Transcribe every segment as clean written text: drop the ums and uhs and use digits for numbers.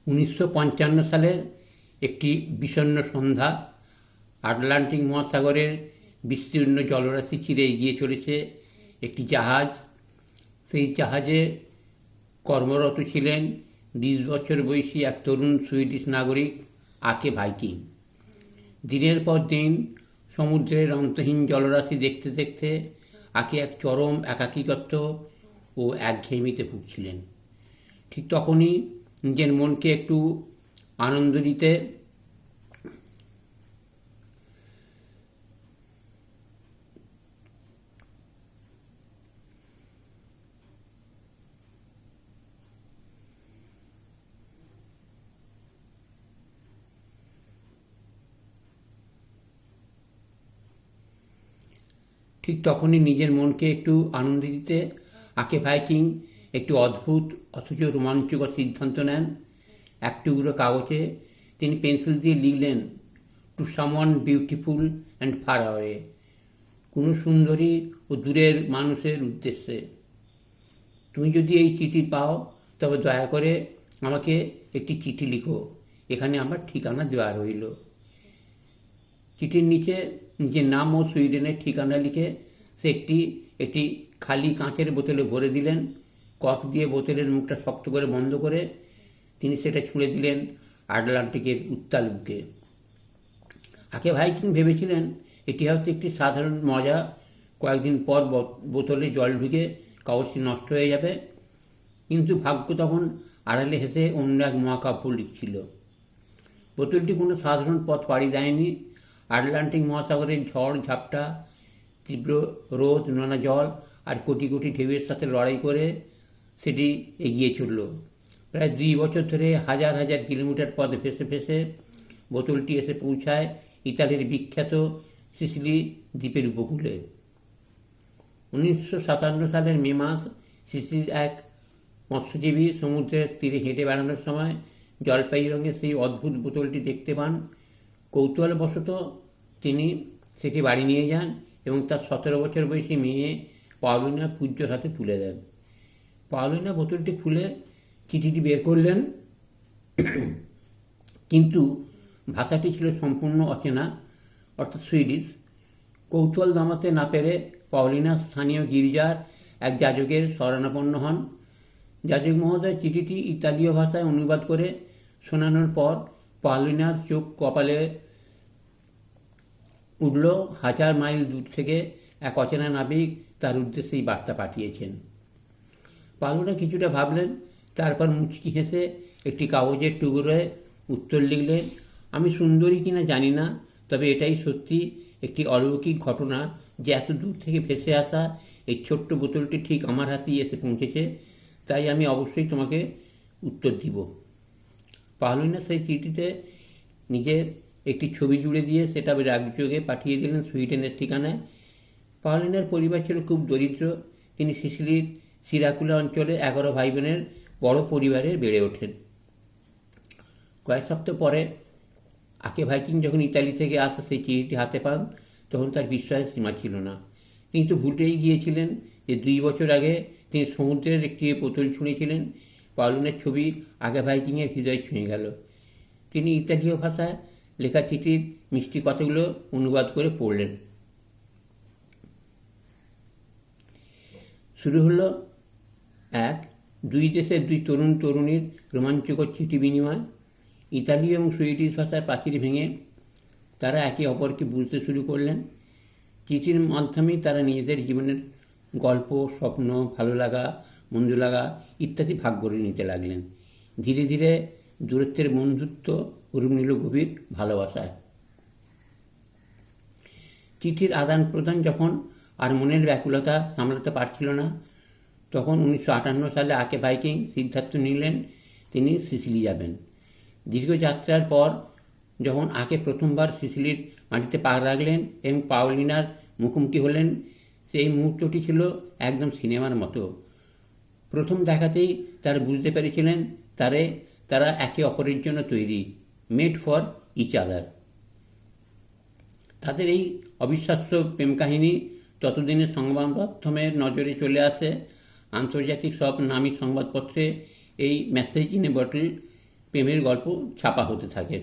উনিশশো সালের একটি বিষণ্ণ সন্ধ্যা। আটলান্টিক মহাসাগরের বিস্তীর্ণ জলরাশি চিরে এগিয়ে চলেছে একটি জাহাজ। সেই জাহাজে কর্মরত ছিলেন 20 বছর বয়সী এক তরুণ সুইডিশ নাগরিক আকে ভাইকিং। দিনের পর দিন সমুদ্রের অন্তহীন জলরাশি দেখতে দেখতে আকে এক চরম একাকিত্ব ও একঘেয়েমিতে ভুগছিলেন। ঠিক তখনই নিজের মনকে একটু আনন্দ দিতে আকে ভাইকিং একটি অদ্ভুত অথচ রোমাঞ্চকর সিদ্ধান্ত নেন। এক টুকরো কাগজে তিনি পেন্সিল দিয়ে লিখলেন, to someone beautiful and far away, কোনো সুন্দরী ও দূরের মানুষের উদ্দেশ্যে। তুমি যদি এই চিঠি পাও তবে দয়া করে আমাকে একটি চিঠি লিখো, এখানে আমার ঠিকানা দেওয়া রইল। চিঠির নিচে নিজের নাম ও সুইডেনের ঠিকানা লিখে সে একটি খালি কাঁচের বোতলে ভরে দিলেন। কর্ক দিয়ে বোতলের মুখটা শক্ত করে বন্ধ করে তিনি সেটা ছুঁড়ে দিলেন আটলান্টিকের উত্তাল বুকে। আকে ভাইকিং ভেবেছিলেন এটি হয়তো একটি সাধারণ মজা, কয়েকদিন পর বোতলে জল ঢুকে কাগজটি নষ্ট হয়ে যাবে। কিন্তু ভাগ্য তখন আড়ালে হেসে অন্য এক মহাকাব্য লিখছিল। বোতলটি কোনো সাধারণ পথ পাড়ি দেয়নি। আটলান্টিক মহাসাগরের ঝড় ঝাপটা, তীব্র রোদ, নোনা জল আর কোটি কোটি ঢেউয়ের সাথে লড়াই করে সেটি এগিয়ে চলল। প্রায় 2 বছর ধরে হাজার হাজার কিলোমিটার পথ ভেসে ভেসে বোতলটি এসে পৌঁছায় ইতালির বিখ্যাত সিসিলি দ্বীপের উপকূলে। 1957 সালের মে মাস, সিসিলির এক মৎস্যজীবী সমুদ্রের তীরে হেঁটে বেড়ানোর সময় জলপাই রঙের সেই অদ্ভুত বোতলটি দেখতে পান। কৌতূহলবশত তিনি সেটি বাড়ি নিয়ে যান এবং তার 17 বছর বয়সী মেয়ে পাওলিনা পূজ্যর হাতে তুলে দেন। পাওলিনা বোতলটি খুলে চিঠিটি বের করলেন, কিন্তু ভাষাটি ছিল সম্পূর্ণ অচেনা, অর্থাৎ সুইডিশ। কৌতূহল দমাতে না পেরে পাওলিনা স্থানীয় গির্জার এক যাজকের শরণাপন্ন হন। যাজক মহোদয় চিঠিটি ইতালীয় ভাষায় অনুবাদ করে শোনানোর পর পাওলিনার চোখ কপালে উঠল। 1000 মাইল দূর থেকে এক অচেনা নাবিক তার উদ্দেশ্যে এই বার্তা পাঠিয়েছেন। পাওলিনা কিছুটা ভাবলেন, তারপর মুচকি হেসে একটি কাগজের টুকরোয় উত্তর লিখলেন, আমি সুন্দরী কিনা জানি না, তবে এটাই সত্যি একটি অলৌকিক ঘটনা যে এত দূর থেকে ভেসে আসা এই ছোট্ট বোতলটি ঠিক আমার হাতেই এসে পৌঁছেছে, তাই আমি অবশ্যই তোমাকে উত্তর দিব। পাওলিনা সেই চিঠিতে নিজের একটি ছবি জুড়ে দিয়ে সেটা ডাকযোগে পাঠিয়ে দিলেন সুইডেনের ঠিকানায়। পাওলিনার পরিবার ছিল খুব দরিদ্র। তিনি সিসিলির সিরাকুলা অঞ্চলে 11 ভাই বোনের বড় পরিবারে বেড়ে ওঠেন। কয়েক সপ্তাহ পরে আকে ভাইকিং যখন ইতালি থেকে আসা সেই চিঠিটি হাতে পান, তখন তার বিস্ময়ের সীমা ছিল না। তিনি তো ভুলেই গিয়েছিলেন যে 2 বছর আগে তিনি সমুদ্রের একটি বোতল ছুঁড়েছিলেন। পাওলিনার ছবি আকে ভাইকিংয়ের হৃদয় ছুঁয়ে গেল। তিনি ইতালীয় ভাষায় লেখা চিঠির মিষ্টি কথাগুলো অনুবাদ করে পড়লেন। শুরু হলো দুই দেশের দুই তরুণ তরুণীর রোমাঞ্চকর চিঠি বিনিময়। ইতালীয় এবং সুইডিশ ভাষার প্রাচীর ভেঙে তারা একে অপরকে বুঝতে শুরু করলেন। চিঠির মাধ্যমেই তারা নিজেদের জীবনের গল্প, স্বপ্ন, ভালো লাগা, মন্দ লাগা ইত্যাদি ভাগ করে নিতে লাগলেন। ধীরে ধীরে দূরত্বের বন্ধুত্ব রূপ নিল গভীর ভালোবাসায়। চিঠির আদান প্রদান যখন আর মনের ব্যাকুলতা সামলাতে পারছিল না, তখন 1958 সালে আকে ভাইকিং সিদ্ধান্ত নিলেন তিনি সিসিলি যাবেন। দীর্ঘ যাত্রার পর যখন আকে প্রথমবার সিসিলির মাটিতে পা রাখলেন এবং পাওলিনার মুখোমুখি হলেন, সেই মুহূর্তটি ছিল একদম সিনেমার মতো। প্রথম দেখাতেই তারা বুঝতে পেরেছিলেন তারা একে অপরের জন্য তৈরি, মেড ফর ইচ আদার। তাদের এই অবিশ্বাস্য প্রেম কাহিনী ততদিনে সংবাদ মাধ্যমের নজরে চলে আসে। আন্তর্জাতিক সব নামী সংবাদপত্রে এই মেসেজ ইন এ বটল প্রেমের গল্প ছাপা হতে থাকে।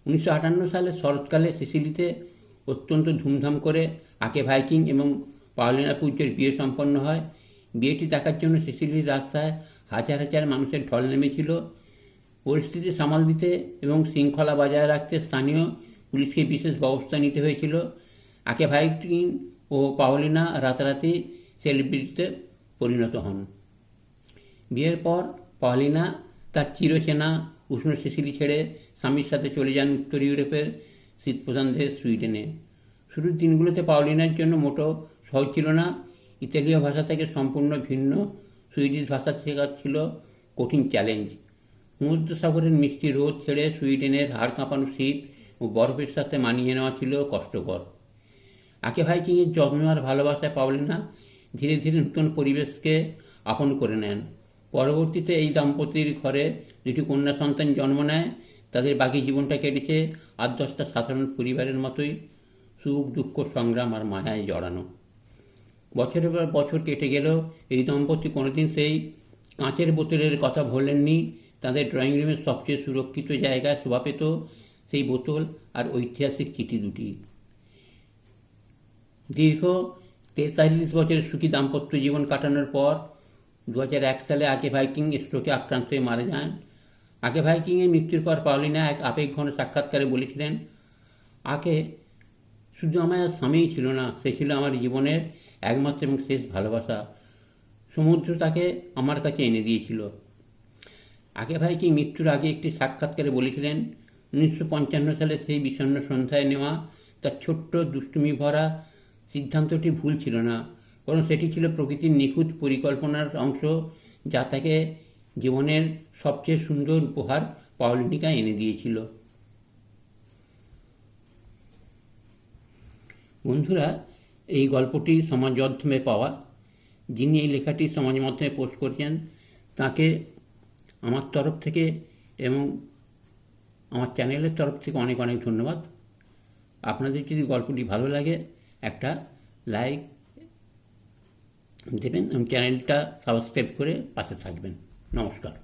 উনিশশো 1958 সালে শরৎকালে সিসিলিতে অত্যন্ত ধুমধাম করে আকে ভাইকিং এবং পাওলিনা পুজ্জের বিয়ে সম্পন্ন হয়। বিয়েটি দেখার জন্য সিসিলির রাস্তায় হাজার হাজার মানুষের ঢল নেমেছিল। পরিস্থিতি সামাল দিতে এবং শৃঙ্খলা বজায় রাখতে স্থানীয় পুলিশকে বিশেষ ব্যবস্থা নিতে হয়েছিল। আকে ভাইকিং ও পাওলিনা রাতারাতি সেলিব্রিটিতে পরিণত হন। বিয়ের পর পাওলিনা তার চিরচেনা উষ্ণ সিসিলি ছেড়ে স্বামীর সাথে চলে যান উত্তর ইউরোপের শীতপ্রধান দেশ সুইডেনে। শুরুর দিনগুলোতে পাওলিনার জন্য মোটেও সহজ ছিল না। ইতালীয় ভাষা থেকে সম্পূর্ণ ভিন্ন সুইডিশ ভাষা শেখা ছিল কঠিন চ্যালেঞ্জ। সমুদ্র সাগরের মিষ্টি রোদ ছেড়ে সুইডেনের হাড় কাঁপানো শীত ও বরফের সাথে মানিয়ে নেওয়া ছিল কষ্টকর। আকে ভাইকিংয়ের যত্ন আর ভালোবাসায় পাওলিনা ধীরে ধীরে নতুন পরিবেশকে আপন করে নেন। পরবর্তীতে এই দম্পতির ঘরে দুটি কন্যা সন্তান জন্ম নেয়। তাদের বাকি জীবনটা কেটেছে 8-10টা সাধারণ পরিবারের মতোই, সুখ, দুঃখ, সংগ্রাম আর মায়ায় জড়ানো। বছরের পর বছর কেটে গেলেও এই দম্পতি কোনোদিন সেই কাঁচের বোতলের কথা ভোলেননি। তাদের ড্রয়িং রুমের সবচেয়ে সুরক্ষিত জায়গায় শোভা পেত সেই বোতল আর ঐতিহাসিক চিঠি দুটি। দীর্ঘ 43 বছরের সুখী দাম্পত্য জীবন কাটানোর পর 2001 সালে আকে ভাইকিং স্ট্রোকে আক্রান্ত হয়ে মারা যান। আকে ভাইকিংয়ের মৃত্যুর পর পাওলিনা এক আবেগঘন সাক্ষাৎকারে বলেছিলেন, আকে শুধু আমার স্বামীই ছিল না, সে ছিল আমার জীবনের একমাত্র এবং শেষ ভালোবাসা। সমুদ্র তাকে আমার কাছে এনে দিয়েছিল। আকে ভাইকিং মৃত্যুর আগে একটি সাক্ষাৎকারে বলেছিলেন, 1955 সালে সেই বিষণ্ণ সন্ধ্যায় নেওয়া তার ছোট্ট দুষ্টুমি ভরা সিদ্ধান্তটি ভুল ছিল না, কারণ সেটি ছিল প্রকৃতির নিখুঁত পরিকল্পনার অংশ, যা তাকে জীবনের সবচেয়ে সুন্দর উপহার পাওলিনা এনে দিয়েছিল। বন্ধুরা, এই গল্পটি সমাজ মাধ্যমে পাওয়া। যিনি এই লেখাটি সমাজ মাধ্যমে পোস্ট করেছেন তাকে আমার তরফ থেকে এবং আমার চ্যানেলের তরফ থেকে অনেক অনেক ধন্যবাদ। আপনাদের যদি গল্পটি ভালো লাগে একটা লাইক দেবেন এবং চ্যানেলটা সাবস্ক্রাইব করে পাশে থাকবেন। নমস্কার।